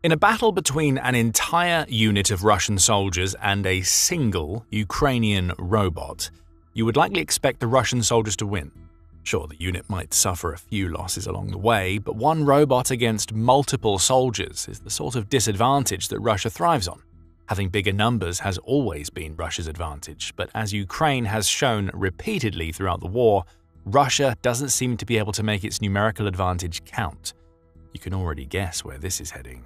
In a battle between an entire unit of Russian soldiers and a single Ukrainian robot, you would likely expect the Russian soldiers to win. Sure, the unit might suffer a few losses along the way, but one robot against multiple soldiers is the sort of disadvantage that Russia thrives on. Having bigger numbers has always been Russia's advantage, but as Ukraine has shown repeatedly throughout the war, Russia doesn't seem to be able to make its numerical advantage count. You can already guess where this is heading.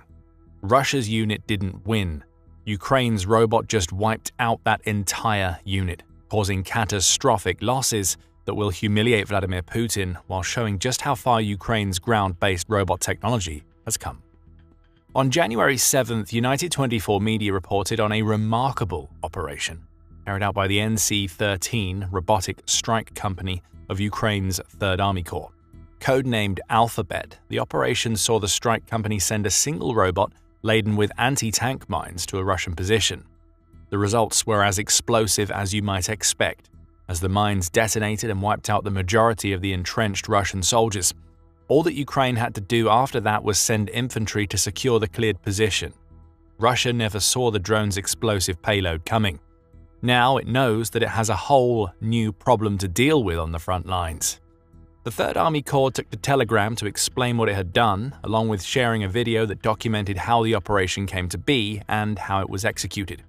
Russia's unit didn't win. Ukraine's robot just wiped out that entire unit, causing catastrophic losses that will humiliate Vladimir Putin while showing just how far Ukraine's ground-based robot technology has come. On January 7th, United 24 media reported on a remarkable operation carried out by the NC-13 Robotic strike company of Ukraine's 3rd Army Corps. Codenamed Alphabet, the operation saw the strike company send a single robot laden with anti-tank mines to a Russian position. The results were as explosive as you might expect, as the mines detonated and wiped out the majority of the entrenched Russian soldiers. All that Ukraine had to do after that was send infantry to secure the cleared position. Russia never saw the drone's explosive payload coming. Now it knows that it has a whole new problem to deal with on the front lines. The 3rd Army Corps took to Telegram to explain what it had done, along with sharing a video that documented how the operation came to be and how it was executed.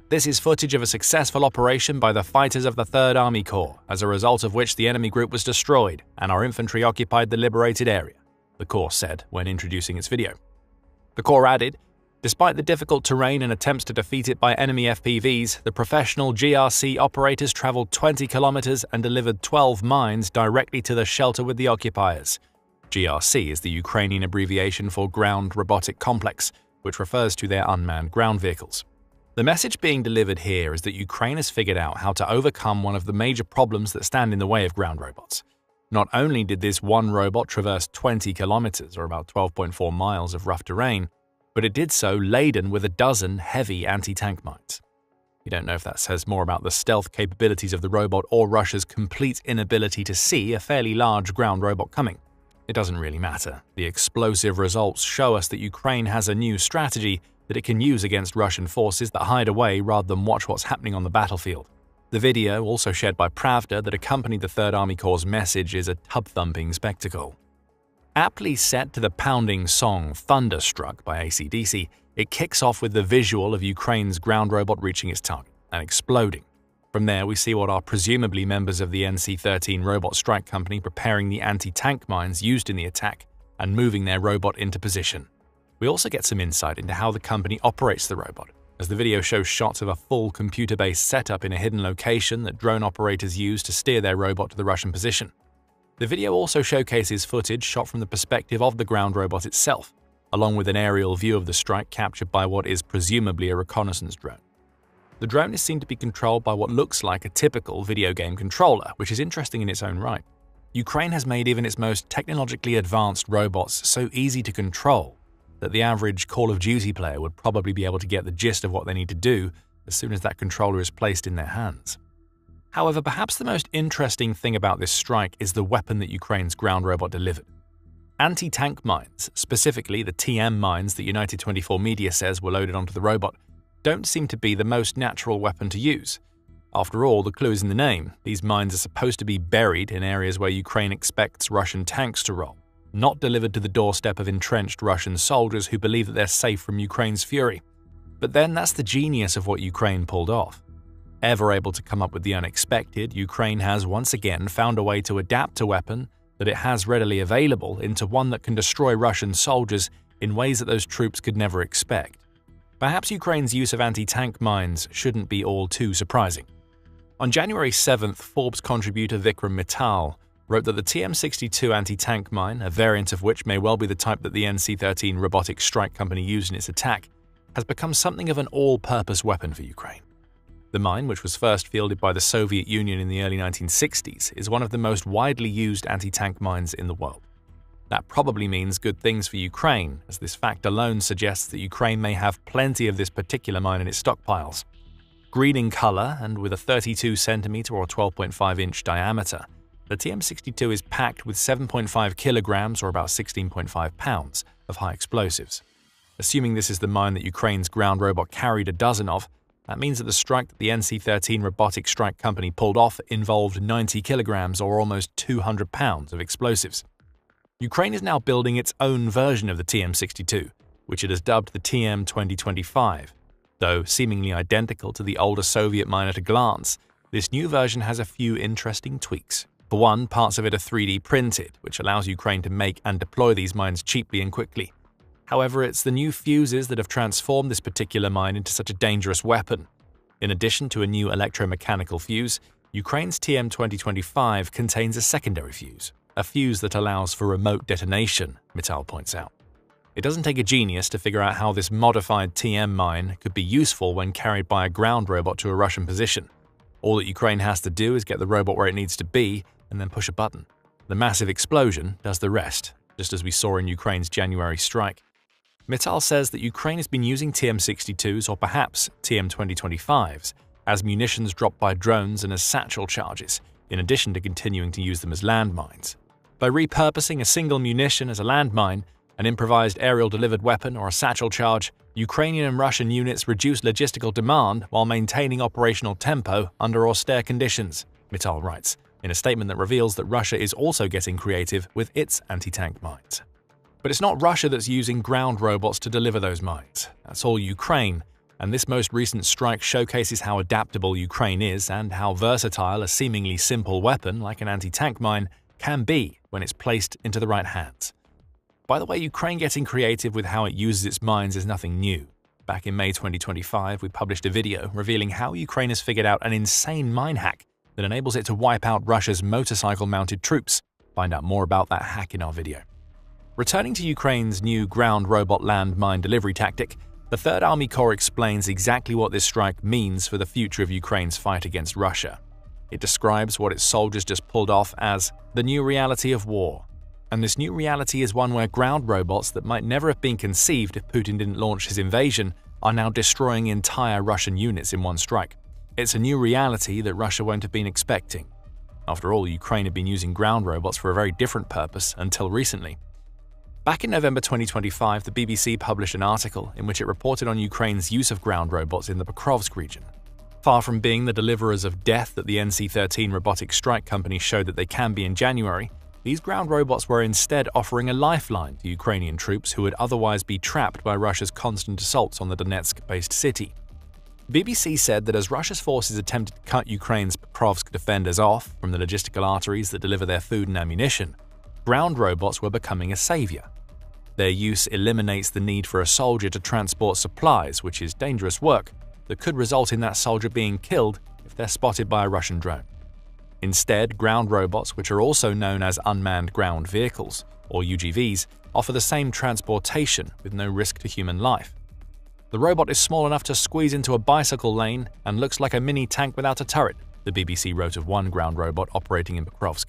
This is footage of a successful operation by the fighters of the 3rd Army Corps, as a result of which the enemy group was destroyed and our infantry occupied the liberated area, the Corps said when introducing its video. The Corps added, despite the difficult terrain and attempts to defeat it by enemy FPVs, the professional GRC operators traveled 20 kilometers and delivered 12 mines directly to the shelter with the occupiers. GRC is the Ukrainian abbreviation for Ground Robotic Complex, which refers to their unmanned ground vehicles. The message being delivered here is that Ukraine has figured out how to overcome one of the major problems that stand in the way of ground robots. Not only did this one robot traverse 20 kilometers, or about 12.4 miles of rough terrain, but it did so laden with a dozen heavy anti-tank mines. You don't know if that says more about the stealth capabilities of the robot or Russia's complete inability to see a fairly large ground robot coming. It doesn't really matter. The explosive results show us that Ukraine has a new strategy that it can use against Russian forces that hide away rather than watch what's happening on the battlefield. The video, also shared by Pravda, that accompanied the 3rd Army Corps' message is a tub-thumping spectacle. Aptly set to the pounding song Thunderstruck by AC/DC, it kicks off with the visual of Ukraine's ground robot reaching its target and exploding. From there, we see what are presumably members of the NC-13 robot strike company preparing the anti-tank mines used in the attack and moving their robot into position. We also get some insight into how the company operates the robot, as the video shows shots of a full computer-based setup in a hidden location that drone operators use to steer their robot to the Russian position. The video also showcases footage shot from the perspective of the ground robot itself, along with an aerial view of the strike captured by what is presumably a reconnaissance drone. The drone is seen to be controlled by what looks like a typical video game controller, which is interesting in its own right. Ukraine has made even its most technologically advanced robots so easy to control that the average Call of Duty player would probably be able to get the gist of what they need to do as soon as that controller is placed in their hands. However, perhaps the most interesting thing about this strike is the weapon that Ukraine's ground robot delivered. Anti-tank mines, specifically the TM mines that United 24 media says were loaded onto the robot, don't seem to be the most natural weapon to use. After all, the clue is in the name. These mines are supposed to be buried in areas where Ukraine expects Russian tanks to roll, not delivered to the doorstep of entrenched Russian soldiers who believe that they're safe from Ukraine's fury. But then that's the genius of what Ukraine pulled off. Ever able to come up with the unexpected, Ukraine has once again found a way to adapt a weapon that it has readily available into one that can destroy Russian soldiers in ways that those troops could never expect. Perhaps Ukraine's use of anti-tank mines shouldn't be all too surprising. On January 7th, Forbes contributor Vikram Mittal wrote that the TM62 anti-tank mine, a variant of which may well be the type that the NC-13 robotic strike company used in its attack, has become something of an all-purpose weapon for Ukraine. The mine, which was first fielded by the Soviet Union in the early 1960s, is one of the most widely used anti-tank mines in the world. That probably means good things for Ukraine, as this fact alone suggests that Ukraine may have plenty of this particular mine in its stockpiles. Green in color and with a 32 centimeter or 12.5 inch diameter, the TM62 is packed with 7.5 kilograms or about 16.5 pounds of high explosives. Assuming this is the mine that Ukraine's ground robot carried a dozen of, that means that the strike that the NC-13 Robotic strike company pulled off involved 90 kilograms or almost 200 pounds of explosives. Ukraine is now building its own version of the TM-62, which it has dubbed the TM-2025. Though seemingly identical to the older Soviet mine at a glance, this new version has a few interesting tweaks. For one, parts of it are 3D printed, which allows Ukraine to make and deploy these mines cheaply and quickly. However, it's the new fuses that have transformed this particular mine into such a dangerous weapon. In addition to a new electromechanical fuse, Ukraine's TM-2025 contains a secondary fuse, a fuse that allows for remote detonation, Mittal points out. It doesn't take a genius to figure out how this modified TM mine could be useful when carried by a ground robot to a Russian position. All that Ukraine has to do is get the robot where it needs to be and then push a button. The massive explosion does the rest, just as we saw in Ukraine's January strike. Mittal says that Ukraine has been using TM-62s or perhaps TM-2025s as munitions dropped by drones and as satchel charges, in addition to continuing to use them as landmines. By repurposing a single munition as a landmine, an improvised aerial delivered weapon, or a satchel charge, Ukrainian and Russian units reduce logistical demand while maintaining operational tempo under austere conditions, Mittal writes, in a statement that reveals that Russia is also getting creative with its anti-tank mines. But it's not Russia that's using ground robots to deliver those mines. That's all Ukraine, and this most recent strike showcases how adaptable Ukraine is and how versatile a seemingly simple weapon like an anti-tank mine can be when it's placed into the right hands. By the way, Ukraine getting creative with how it uses its mines is nothing new. Back in May 2025, we published a video revealing how Ukraine has figured out an insane mine hack that enables it to wipe out Russia's motorcycle-mounted troops. Find out more about that hack in our video. Returning to Ukraine's new ground robot land mine delivery tactic, the 3rd Army Corps explains exactly what this strike means for the future of Ukraine's fight against Russia. It describes what its soldiers just pulled off as the new reality of war. And this new reality is one where ground robots that might never have been conceived if Putin didn't launch his invasion are now destroying entire Russian units in one strike. It's a new reality that Russia won't have been expecting. After all, Ukraine had been using ground robots for a very different purpose until recently. Back in November 2025, the BBC published an article in which it reported on Ukraine's use of ground robots in the Pokrovsk region. Far from being the deliverers of death that the NC-13 Robotic strike company showed that they can be in January, these ground robots were instead offering a lifeline to Ukrainian troops who would otherwise be trapped by Russia's constant assaults on the Donetsk-based city. The BBC said that as Russia's forces attempted to cut Ukraine's Pokrovsk defenders off from the logistical arteries that deliver their food and ammunition, ground robots were becoming a savior. Their use eliminates the need for a soldier to transport supplies, which is dangerous work that could result in that soldier being killed if they're spotted by a Russian drone. Instead, ground robots, which are also known as unmanned ground vehicles, or UGVs, offer the same transportation with no risk to human life. The robot is small enough to squeeze into a bicycle lane and looks like a mini tank without a turret, the BBC wrote of one ground robot operating in Pokrovsk.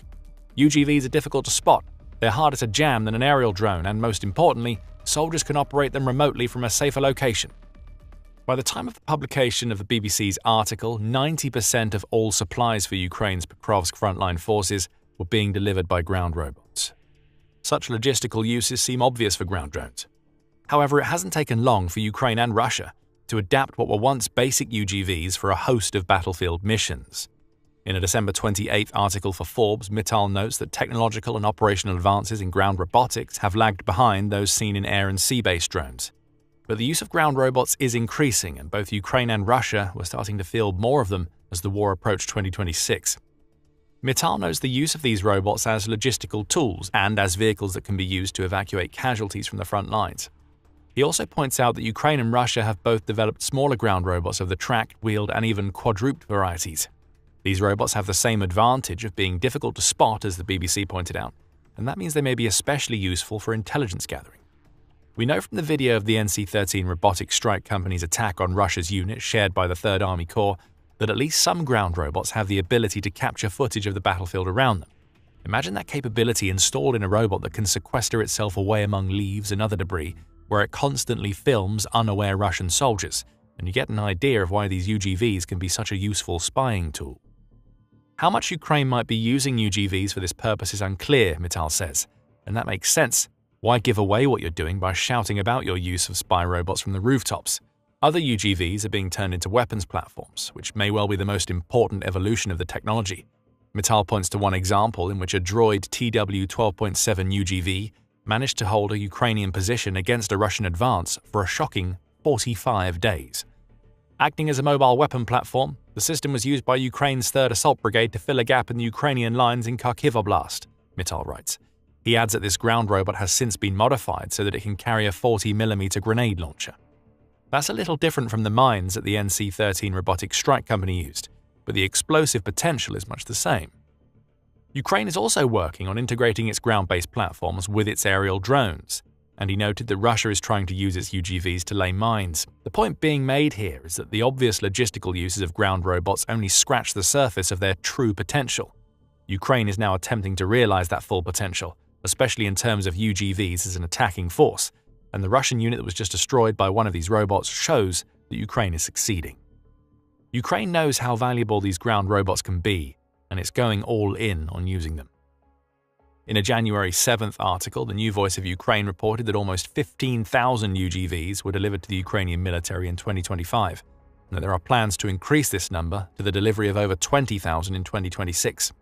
UGVs are difficult to spot. They're harder to jam than an aerial drone, and most importantly, soldiers can operate them remotely from a safer location. By the time of the publication of the BBC's article, 90% of all supplies for Ukraine's Pokrovsk frontline forces were being delivered by ground robots. Such logistical uses seem obvious for ground drones. However, it hasn't taken long for Ukraine and Russia to adapt what were once basic UGVs for a host of battlefield missions. In a December 28 article for Forbes, Mittal notes that technological and operational advances in ground robotics have lagged behind those seen in air and sea-based drones. But the use of ground robots is increasing, and both Ukraine and Russia were starting to field more of them as the war approached 2026. Mittal notes the use of these robots as logistical tools and as vehicles that can be used to evacuate casualties from the front lines. He also points out that Ukraine and Russia have both developed smaller ground robots of the tracked, wheeled, and even quadruped varieties. These robots have the same advantage of being difficult to spot, as the BBC pointed out, and that means they may be especially useful for intelligence gathering. We know from the video of the NC-13 Robotic strike company's attack on Russia's unit shared by the 3rd Army Corps that at least some ground robots have the ability to capture footage of the battlefield around them. Imagine that capability installed in a robot that can sequester itself away among leaves and other debris, where it constantly films unaware Russian soldiers, and you get an idea of why these UGVs can be such a useful spying tool. How much Ukraine might be using UGVs for this purpose is unclear, Mittal says, and that makes sense. Why give away what you're doing by shouting about your use of spy robots from the rooftops? Other UGVs are being turned into weapons platforms, which may well be the most important evolution of the technology. Mittal points to one example in which a droid TW-12.7 UGV managed to hold a Ukrainian position against a Russian advance for a shocking 45 days. Acting as a mobile weapon platform, the system was used by Ukraine's 3rd Assault Brigade to fill a gap in the Ukrainian lines in Kharkiv Oblast, Mittal writes. He adds that this ground robot has since been modified so that it can carry a 40mm grenade launcher. That's a little different from the mines that the NC-13 Robotic strike company used, but the explosive potential is much the same. Ukraine is also working on integrating its ground-based platforms with its aerial drones, and he noted that Russia is trying to use its UGVs to lay mines. The point being made here is that the obvious logistical uses of ground robots only scratch the surface of their true potential. Ukraine is now attempting to realize that full potential, especially in terms of UGVs as an attacking force, and the Russian unit that was just destroyed by one of these robots shows that Ukraine is succeeding. Ukraine knows how valuable these ground robots can be, and it's going all in on using them. In a January 7th article, the New Voice of Ukraine reported that almost 15,000 UGVs were delivered to the Ukrainian military in 2025, and that there are plans to increase this number to the delivery of over 20,000 in 2026.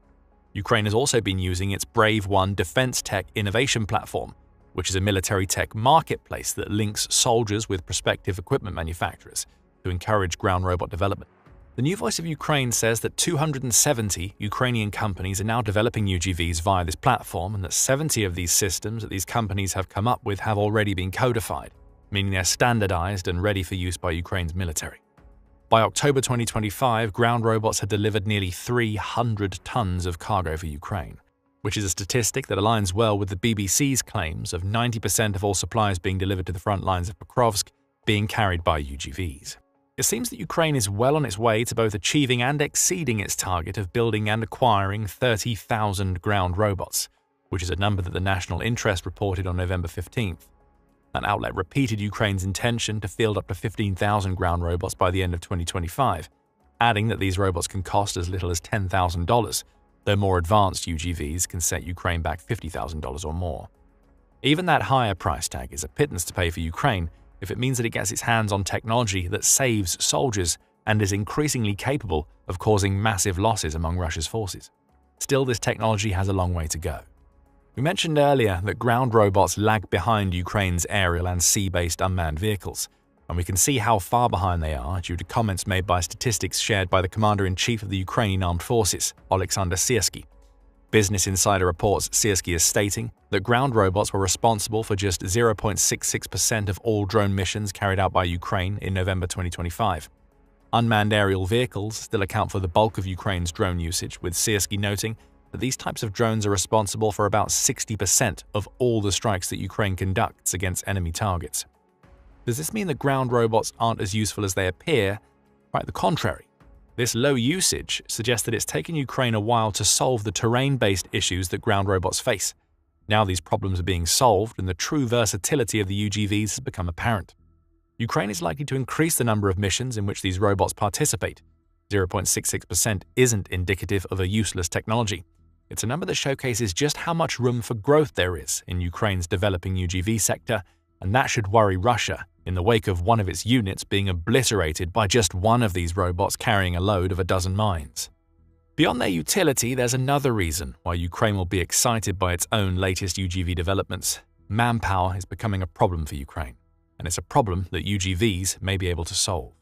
Ukraine has also been using its Brave One defense tech innovation platform, which is a military tech marketplace that links soldiers with prospective equipment manufacturers to encourage ground robot development. The New Voice of Ukraine says that 270 Ukrainian companies are now developing UGVs via this platform, and that 70 of these systems that these companies have come up with have already been codified, meaning they're standardized and ready for use by Ukraine's military. By October 2025, ground robots had delivered nearly 300 tons of cargo for Ukraine, which is a statistic that aligns well with the BBC's claims of 90% of all supplies being delivered to the front lines of Pokrovsk being carried by UGVs. It seems that Ukraine is well on its way to both achieving and exceeding its target of building and acquiring 30,000 ground robots, which is a number that the National Interest reported on November 15th. That outlet repeated Ukraine's intention to field up to 15,000 ground robots by the end of 2025, adding that these robots can cost as little as $10,000, though more advanced UGVs can set Ukraine back $50,000 or more. Even that higher price tag is a pittance to pay for Ukraine if it means that it gets its hands on technology that saves soldiers and is increasingly capable of causing massive losses among Russia's forces. Still, this technology has a long way to go. We mentioned earlier that ground robots lag behind Ukraine's aerial and sea-based unmanned vehicles, and we can see how far behind they are due to comments made by statistics shared by the Commander-in-Chief of the Ukrainian Armed Forces, Oleksandr Syrskyi. Business Insider reports Syrskyi is stating that ground robots were responsible for just 0.66% of all drone missions carried out by Ukraine in November 2025. Unmanned aerial vehicles still account for the bulk of Ukraine's drone usage, with Syrskyi noting that these types of drones are responsible for about 60% of all the strikes that Ukraine conducts against enemy targets. Does this mean that ground robots aren't as useful as they appear? Quite the contrary. This low usage suggests that it's taken Ukraine a while to solve the terrain-based issues that ground robots face. Now these problems are being solved and the true versatility of the UGVs has become apparent. Ukraine is likely to increase the number of missions in which these robots participate. 0.66% isn't indicative of a useless technology. It's a number that showcases just how much room for growth there is in Ukraine's developing UGV sector, and that should worry Russia in the wake of one of its units being obliterated by just one of these robots carrying a load of a dozen mines. Beyond their utility, there's another reason why Ukraine will be excited by its own latest UGV developments. Manpower is becoming a problem for Ukraine, and it's a problem that UGVs may be able to solve.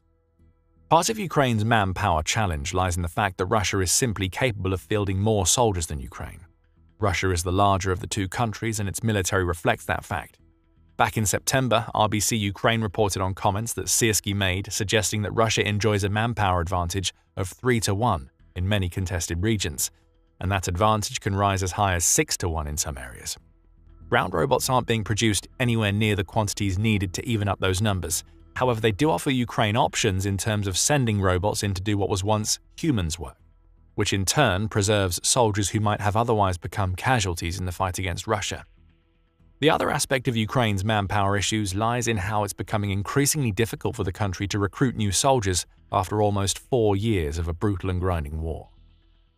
Part of Ukraine's manpower challenge lies in the fact that Russia is simply capable of fielding more soldiers than Ukraine. Russia is the larger of the two countries, and its military reflects that fact. Back in September, RBC Ukraine reported on comments that Syrskyi made suggesting that Russia enjoys a manpower advantage of 3-1 in many contested regions, and that advantage can rise as high as 6-1 in some areas. Ground robots aren't being produced anywhere near the quantities needed to even up those numbers. However, they do offer Ukraine options in terms of sending robots in to do what was once humans' work, which in turn preserves soldiers who might have otherwise become casualties in the fight against Russia. The other aspect of Ukraine's manpower issues lies in how it's becoming increasingly difficult for the country to recruit new soldiers after almost 4 years of a brutal and grinding war.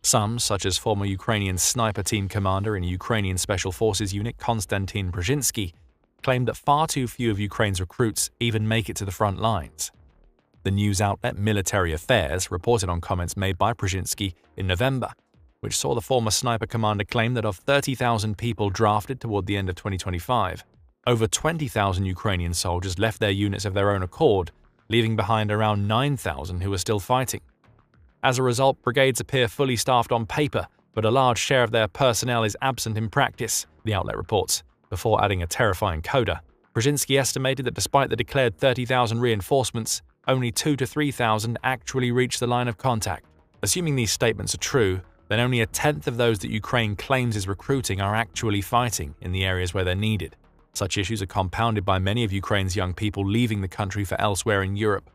Some, such as former Ukrainian sniper team commander in Ukrainian Special Forces unit Konstantin Brzezinski, claimed that far too few of Ukraine's recruits even make it to the front lines. The news outlet Military Affairs reported on comments made by Brzezinski in November, which saw the former sniper commander claim that of 30,000 people drafted toward the end of 2025, over 20,000 Ukrainian soldiers left their units of their own accord, leaving behind around 9,000 who are still fighting. As a result, brigades appear fully staffed on paper, but a large share of their personnel is absent in practice, the outlet reports, before adding a terrifying coda. Brzezinski estimated that despite the declared 30,000 reinforcements, only 2,000 to 3,000 actually reached the line of contact. Assuming these statements are true, then only a tenth of those that Ukraine claims is recruiting are actually fighting in the areas where they're needed. Such issues are compounded by many of Ukraine's young people leaving the country for elsewhere in Europe.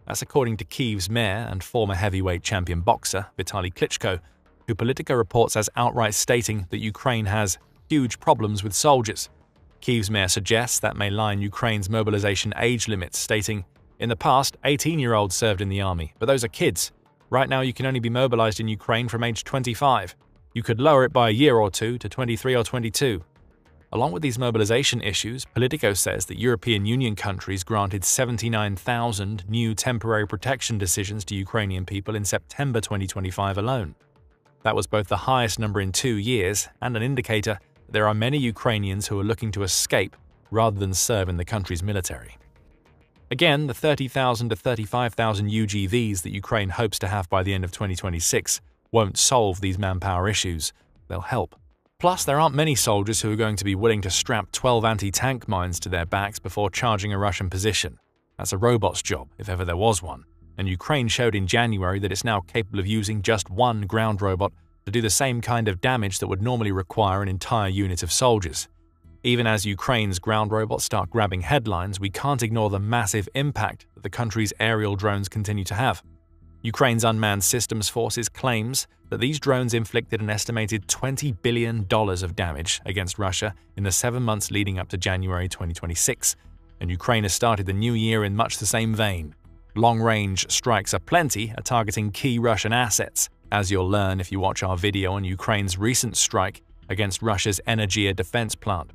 That's according to Kyiv's mayor and former heavyweight champion boxer Vitaly Klitschko, who Politico reports as outright stating that Ukraine has huge problems with soldiers. Kyiv's mayor suggests that may lie in Ukraine's mobilization age limits, stating, "In the past, 18-year-olds served in the army, but those are kids. Right now you can only be mobilized in Ukraine from age 25. You could lower it by a year or two to 23 or 22. Along with these mobilization issues, Politico says that European Union countries granted 79,000 new temporary protection decisions to Ukrainian people in September 2025 alone. That was both the highest number in 2 years and an indicator that there are many Ukrainians who are looking to escape rather than serve in the country's military. Again, the 30,000 to 35,000 UGVs that Ukraine hopes to have by the end of 2026 won't solve these manpower issues. They'll help. Plus, there aren't many soldiers who are going to be willing to strap 12 anti-tank mines to their backs before charging a Russian position. That's a robot's job, if ever there was one. And Ukraine showed in January that it's now capable of using just one ground robot to do the same kind of damage that would normally require an entire unit of soldiers. Even as Ukraine's ground robots start grabbing headlines, we can't ignore the massive impact that the country's aerial drones continue to have. Ukraine's Unmanned Systems Forces claims that these drones inflicted an estimated $20 billion of damage against Russia in the 7 months leading up to January 2026, and Ukraine has started the new year in much the same vein. Long-range strikes aplenty are targeting key Russian assets, as you'll learn if you watch our video on Ukraine's recent strike against Russia's Energia defense plant.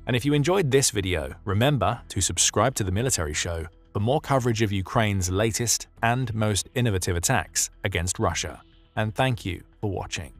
And if you enjoyed this video, remember to subscribe to The Military Show for more coverage of Ukraine's latest and most innovative attacks against Russia. And thank you for watching.